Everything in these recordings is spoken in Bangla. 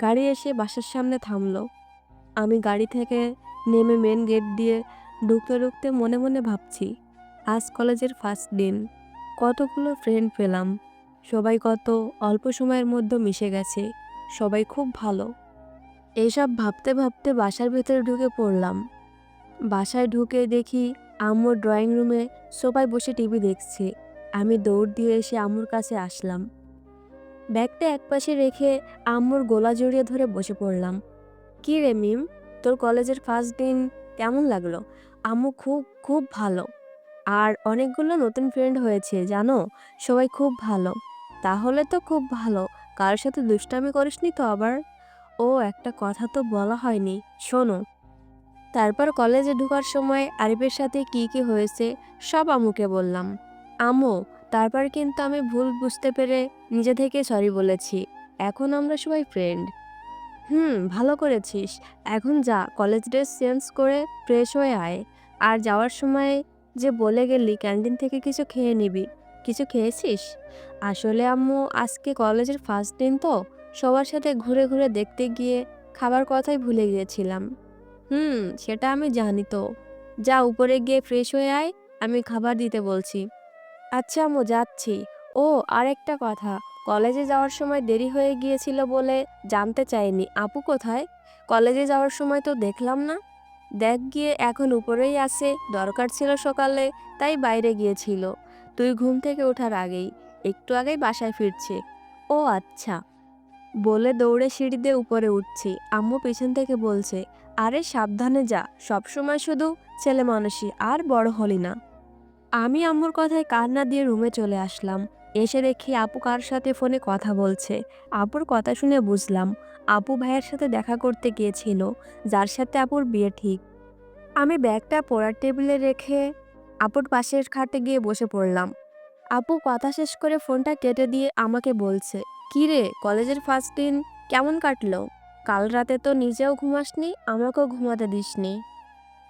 গাড়ি এসে বাসার সামনে থামলো। আমি গাড়ি থেকে নেমে মেন গেট দিয়ে ঢুকতে ঢুকতে মনে মনে ভাবছি, আজ কলেজের ফার্স্ট দিন, কতগুলো ফ্রেন্ড পেলাম। সবাই কত অল্প সময়ের মধ্যে মিশে গেছে। সবাই খুব ভালো। এইসব ভাবতে ভাবতে বাসার ভেতরে ঢুকে পড়লাম। বাসায় ঢুকে দেখি আম্মুর ড্রয়িং রুমে সবাই বসে টিভি দেখছে। আমি দৌড় দিয়ে এসে আম্মুর কাছে আসলাম। ব্যাগটা একপাশে রেখে আম্মুর গলা জড়িয়ে ধরে বসে পড়লাম। "কি রে মিম, তোর কলেজের ফার্স্ট দিন কেমন লাগলো?" "আম্মু, খুব খুব ভালো। আর অনেকগুলো নতুন ফ্রেন্ড হয়েছে জানো, সবাই খুব ভালো।" "তাহলে তো খুব ভালো। কারোর সাথে দুষ্টামি করিসনি তো আবার?" "ও, একটা কথা তো বলা হয়নি, শোনো।" তারপর কলেজে ঢোকার সময় আরিফের সাথে কি কি হয়েছে সব আম্মুকে বললাম। "আম্মু, তারপর কিন্তু আমি ভুল বুঝতে পেরে নিজে থেকে সরি বলেছি। এখন আমরা সবাই ফ্রেন্ড।" "হুম, ভালো করেছিস। এখন যা, কলেজ ড্রেস চেঞ্জ করে ফ্রেশ হয়ে আয়। আর যাওয়ার সময় যে বলে গেলি ক্যান্টিন থেকে কিছু খেয়ে নিবি, কিছু খেয়েছিস?" "আসলে আম্মু, আজকে কলেজের ফার্স্ট দিন তো, সবার সাথে ঘুরে ঘুরে দেখতে গিয়ে খাবার কথাই ভুলে গিয়েছিলাম।" "হুম, সেটা আমি জানি তো। যা, উপরে গিয়ে ফ্রেশ হয়ে আয়, আমি খাবার দিতে বলছি।" "আচ্ছা আম্মু, যাচ্ছি।" ও, আরেকটা কথা, কলেজে যাওয়ার সময় দেরি হয়ে গিয়েছিল বলে জানতে চাইনি আপু কোথায়? কলেজে যাওয়ার সময় তো দেখলাম না। দেখ গিয়ে, এখন উপরেই আছে, দরকার ছিল সকালে, তাই বাইরে গিয়েছিল। তুই ঘুম থেকে ওঠার আগেই, একটু আগেই বাসায় ফিরছে। ও আচ্ছা, বলে দৌড়ে সিঁড়ি দিয়ে উপরে উঠছি। আম্মু পিছন থেকে বলছে, "আরে সাবধানে যা, সবসময় শুধু ছেলে মানুষই, আর বড় হলি না।" আমি আম্মুর কথায় কান না দিয়ে রুমে চলে আসলাম। এসে দেখি আপু কার সাথে ফোনে কথা বলছে। আপুর কথা শুনে বুঝলাম আপু ভাইয়ের সাথে দেখা করতে গিয়েছিল, যার সাথে আপুর বিয়ে ঠিক। আমি ব্যাগটা পড়ার টেবিলে রেখে আপুর পাশের খাটে গিয়ে বসে পড়লাম। আপু কথা শেষ করে ফোনটা কেটে দিয়ে আমাকে বলছে, "কি রে, কলেজের ফার্স্ট দিন কেমন কাটলো? কাল রাতে তো নিজেও ঘুমাসনি, আমাকেও ঘুমাতে দিসনি।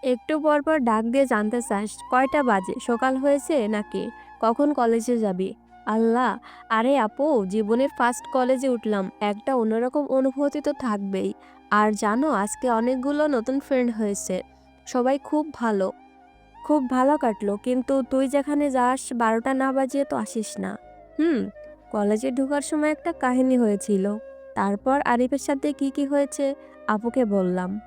একটু পর পর ডাক দিয়ে জানতে চাস কয়টা বাজে, সকাল হয়েছে নাকি, কখন কলেজে যাবি?" আল্লাহ! আরে আপু, জীবনের ফার্স্ট কলেজে উঠলাম, একটা অন্যরকম অনুভূতি তো থাকবেই। আর জানো, আজকে অনেকগুলো নতুন ফ্রেন্ড হয়েছে। সবাই খুব ভালো। খুব ভালো কাটলো, কিন্তু তুই যেখানে যাস 12টা না বাজিয়ে তো আসিস না। হুম, কলেজে ঢোকার সময় একটা কাহিনী হয়েছিল। তারপর আরিফের সাথে কি কি হয়েছে আপুকে বললাম।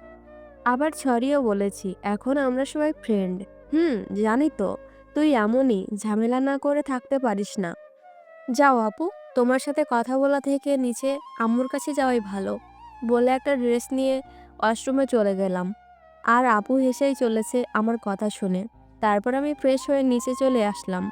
আবার ছড়িয়েও বলেছি, এখন আমরা সবাই ফ্রেন্ড। হুম, জানি তো, তুই এমনই, ঝামেলা না করে থাকতে পারিস না। যাও আপু, তোমার সাথে কথা বলা থেকে নিচে আম্মুর কাছে যাওয়াই ভালো, বলে একটা ড্রেস নিয়ে ওয়াশরুমে চলে গেলাম। আর আপু হেসেই চলেছে আমার কথা শুনে। তারপর আমি ফ্রেশ হয়ে নিচে চলে আসলাম।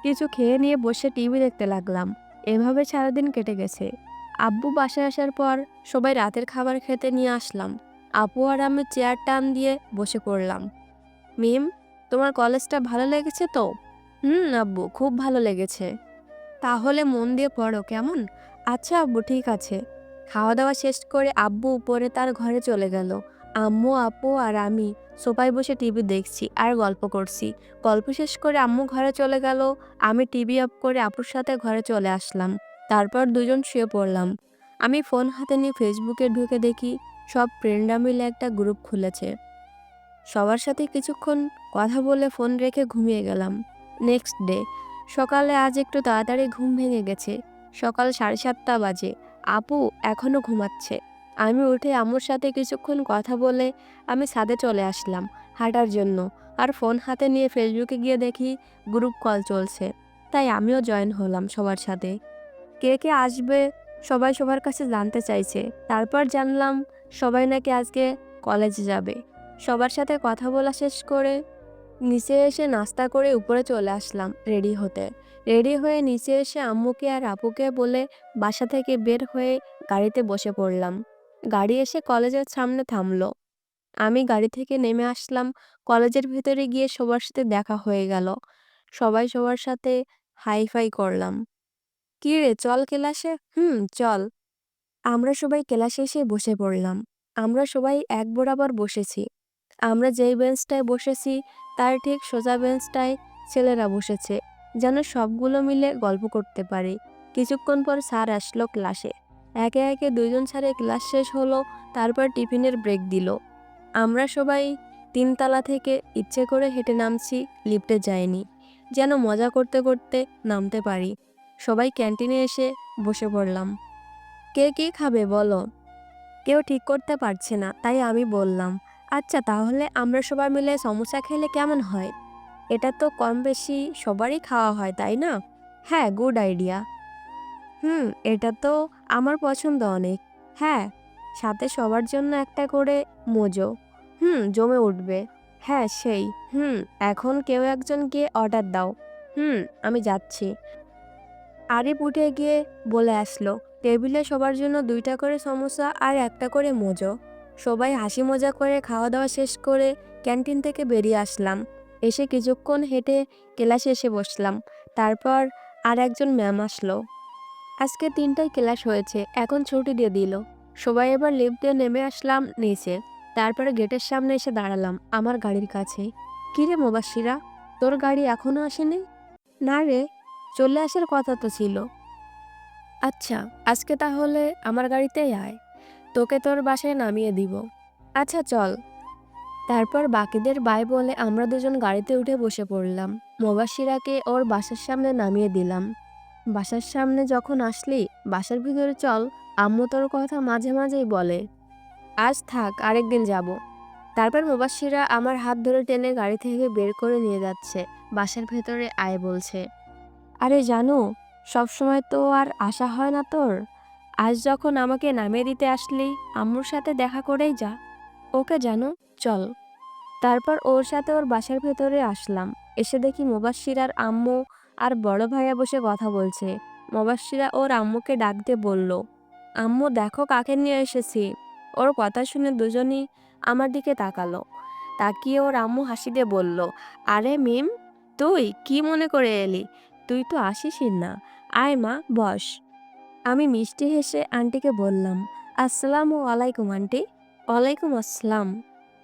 কিছু খেয়ে নিয়ে বসে টিভি দেখতে লাগলাম। এভাবে সারাদিন কেটে গেছে। আব্বু বাসায় আসার পর সবাই রাতের খাবার খেতে নিয়ে আসলাম। আপু আর আমি চেয়ার টান দিয়ে বসে পড়লাম। "মিম, তোমার কলেজটা ভালো লেগেছে তো?" "হুম আব্বু, খুব ভালো লেগেছে।" "তাহলে মন দিয়ে পড়ো কেমন?" "আচ্ছা আব্বু, ঠিক আছে।" খাওয়া দাওয়া শেষ করে আব্বু উপরে তার ঘরে চলে গেল। আম্মু, আপু আর আমি সোফায় বসে টিভি দেখছি আর গল্প করছি। গল্প শেষ করে আম্মু ঘরে চলে গেল। আমি টিভি অফ করে আপুর সাথে ঘরে চলে আসলাম। তারপর দুজন শুয়ে পড়লাম। আমি ফোন হাতে নিয়ে ফেসবুকে ঢুকে দেখি সব ফ্রেন্ডরা মিলে একটা গ্রুপ খুলেছে। সবার সাথে কিছুক্ষণ কথা বলে ফোন রেখে ঘুমিয়ে গেলাম। নেক্সট ডে সকালে আজ একটু তাড়াতাড়ি ঘুম ভেঙে গেছে। সকাল 7:30 বাজে। আপু এখনো ঘুমাচ্ছে। আমি উঠে আম্মুর সাথে কিছুক্ষণ কথা বলে আমি ছাদে চলে আসলাম হাঁটার জন্য। আর ফোন হাতে নিয়ে ফেসবুকে গিয়ে দেখি গ্রুপ কল চলছে। তাই আমিও জয়েন হলাম সবার সাথে। কে কে আসবে সবাই সবার কাছে জানতে চাইছে। তারপর জানলাম সবাই নাকি আজকে কলেজে যাবে। সবার সাথে কথা বলা শেষ করে নিচে এসে নাস্তা করে উপরে চলে আসলাম রেডি হতে। রেডি হয়ে নিচে এসে আম্মুকে আর আপুকে বলে বাসা থেকে বের হয়ে গাড়িতে বসে পড়লাম। গাড়ি এসে কলেজের সামনে থামলো। আমি গাড়ি থেকে নেমে আসলাম। কলেজের ভেতরে গিয়ে সবার সাথে দেখা হয়ে গেল। সবাই সবার সাথে হাই ফাই করলাম। "কি রে, চল ক্লাসে?" "হুম, চল।" আমরা সবাই ক্লাসে এসে বসে পড়লাম। আমরা সবাই এক বরাবর বসেছি। আমরা যেই বেঞ্চটায় বসেছি তার ঠিক সোজা বেঞ্চটায় ছেলেরা বসেছে, যেন সবগুলো মিলে গল্প করতে পারি। কিছুক্ষণ পর স্যার আসলো ক্লাসে। একে একে দুইজন ছাড়ে ক্লাস শেষ হলো, তারপর টিফিনের ব্রেক দিল। আমরা সবাই ৩ তলা থেকে ইচ্ছে করে হেঁটে নামছি, লিফটে যাইনি, যেন মজা করতে করতে নামতে পারি। সবাই ক্যান্টিনে এসে বসে পড়লাম। কে কী খাবে বলো? কেউ ঠিক করতে পারছে না, তাই আমি বললাম, আচ্ছা তাহলে আমরা সবাই মিলে সমোসা খেলে কেমন হয়? এটা তো কম বেশি সবারই খাওয়া হয়, তাই না? হ্যাঁ, গুড আইডিয়া। এটা তো আমার পছন্দ অনেক। হ্যাঁ, সাথে সবার জন্য একটা করে মোজো। জমে উঠবে। হ্যাঁ, সেই। এখন কেউ একজন গিয়ে অর্ডার দাও। আমি যাচ্ছি। আরিফ উঠে গিয়ে বলে আসলো, টেবিলে সবার জন্য ২টা করে সমোসা আর একটা করে মোজো। সবাই হাসি মজা করে খাওয়া দাওয়া শেষ করে ক্যান্টিন থেকে বেরিয়ে আসলাম। এসে কিছুক্ষণ হেঁটে ক্লাসে এসে বসলাম। তারপর আর একজন ম্যাম আসলো। আজকে ৩টায় ক্লাস হয়েছে, এখন ছুটি দিয়ে দিল। সবাই এবার লিফট দিয়ে নেমে আসলাম নিচে। তারপরে গেটের সামনে এসে দাঁড়ালাম আমার গাড়ির কাছে। কিরে মুবাশশিরা, তোর গাড়ি এখনো আসেনি? না রে, চলে আসার কথা তো ছিল। আচ্ছা, আজকে তাহলে আমার গাড়িতেই আয়, তোকে তোর বাসায় নামিয়ে দিব। আচ্ছা চল। তারপর বাকিদের বাই বলে আমরা দুজন গাড়িতে উঠে বসে পড়লাম। মুবাশশিরাকে ওর বাসার সামনে নামিয়ে দিলাম। বাসার সামনে যখন আসলি, বাসার ভিতরে চল, আম্মু তোর কথা মাঝে মাঝেই বলে। আজ থাক, আরেকদিন যাব। তারপর মুবাশশিরা আমার হাত ধরে টেনে গাড়ি থেকে বের করে নিয়ে যাচ্ছে, বাসার ভেতরে আয় বলছে। আরে জানো, সবসময় তো আর আসা হয় না তোর। আজ যখন আমাকে নামিয়ে দিতে আসলি, আম্মুর সাথে দেখা করেই যা। ওকে জানো, চল। তারপর ওর সাথে ওর বাসার ভেতরে আসলাম। এসে দেখি মুবাশশিরার আম্মু আর বড় ভাইয়া বসে কথা বলছে। মুবাশশিরা ওর আম্মুকে ডাক দিয়ে বলল, আম্মু দেখো কাকে নিয়ে এসেছি। ওর কথা শুনে দুজনই আমার দিকে তাকালো। তাকিয়ে ওর আম্মু হাসি দিয়ে বলল, আরে মিম, তুই কি মনে করে এলি? তুই তো আসিসই না। আয় মা, বস। আমি মিষ্টি হেসে আন্টিকে বললাম, আসসালামু আলাইকুম আন্টি। ওয়ালাইকুম আসসালাম।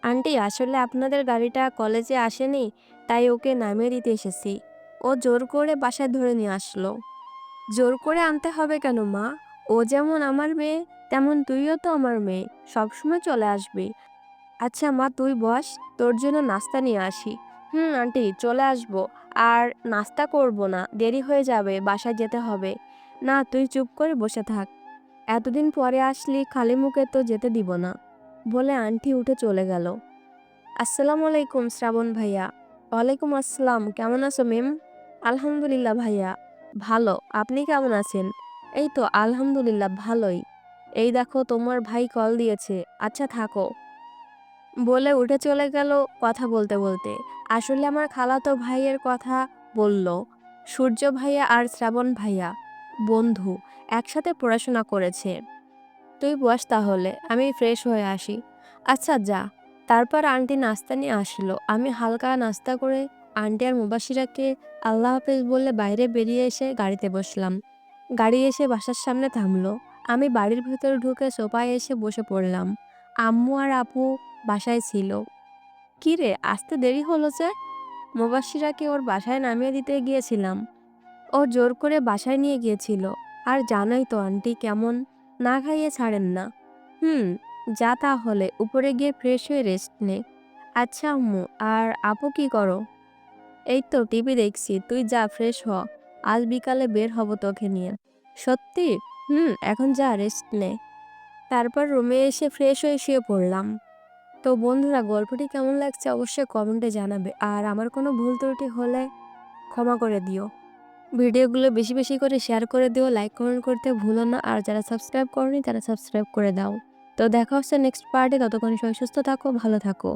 আন্টি, আসলে আপনাদের গাড়িটা কলেজে আসেনি, তাই ওকে নামিয়ে দিতে এসেছি। ও জোর করে বাসায় ধরে নিয়ে আসলো। জোর করে আনতে হবে কেন মা? ও যেমন আমার মেয়ে, তেমন তুইও তো আমার মেয়ে, সবসময় চলে আসবি। আচ্ছা মা, তুই বস, তোর জন্য নাস্তা নিয়ে আসি। আন্টি, চলে আসবো। আর নাস্তা করব না, দেরি হয়ে যাবে, বাসায় যেতে হবে। না, তুই চুপ করে বসে থাক। এতদিন পরে আসলি, খালি মুখে তো যেতে দিব না, বলে আন্টি উঠে চলে গেল। আসসালামু আলাইকুম শ্রাবণ ভাইয়া। ওয়ালাইকুম আসসালাম, কেমন আছো মেম? আলহামদুলিল্লাহ ভাইয়া, ভালো। আপনি কেমন আছেন? এই তো আলহামদুলিল্লাহ ভালোই। এই দেখো তোমার ভাই কল দিয়েছে, আচ্ছা থাকো, বলে উঠে চলে গেল কথা বলতে বলতে। আসলে আমার খালাতো ভাইয়ের কথা বলল। সূর্য ভাইয়া আর শ্রাবণ ভাইয়া বন্ধু, একসাথে পড়াশোনা করেছে। তুই বস তাহলে, আমি ফ্রেশ হয়ে আসি। আচ্ছা যা। তারপর আন্টি নাস্তা নিয়ে আসলো। আমি হালকা নাস্তা করে আন্টি আর মুবাশশিরাকে আল্লাহ হাফেজ বলে বাইরে বেরিয়ে এসে গাড়িতে বসলাম। গাড়ি এসে বাসার সামনে থামলো। আমি বাড়ির ভেতরে ঢুকে সোফায় এসে বসে পড়লাম। আম্মু আর আপু বাসায় ছিল। কি রে, আসতে দেরি হলো যে? মুবাশশিরাকে ওর বাসায় নামিয়ে দিতে গিয়েছিলাম। ও জোর করে বাসায় নিয়ে গিয়েছিল। আর জানোই তো আন্টি কেমন, না খাইয়ে ছাড়েন না। হুম, যা তাহলে, উপরে গিয়ে ফ্রেশ হয়ে রেস্ট নে। আচ্ছা আম্মু, আর আপু কি করো? এই তো টিভি দেখছি, তুই যা ফ্রেশ হ, আজ বিকালে বের হব তোকে নিয়ে। সত্যি? এখন যা রেস্ট নে। তারপর রুমে এসে ফ্রেশ হয়ে শুয়ে পড়লাম। তো বন্ধুরা, গল্পটি কেমন লাগছে অবশ্যই কমেন্টে জানাবে। আর আমার কোনো ভুল ত্রুটি হলে ক্ষমা করে দিও। ভিডিওগুলো বেশি বেশি করে শেয়ার করে দিও, লাইক কমেন্ট করতে ভুলো না। আর যারা সাবস্ক্রাইব করনি তারা সাবস্ক্রাইব করে দাও। তো দেখা হচ্ছে নেক্সট পার্টে, ততক্ষণ সবাই সুস্থ থাকো, ভালো থাকো।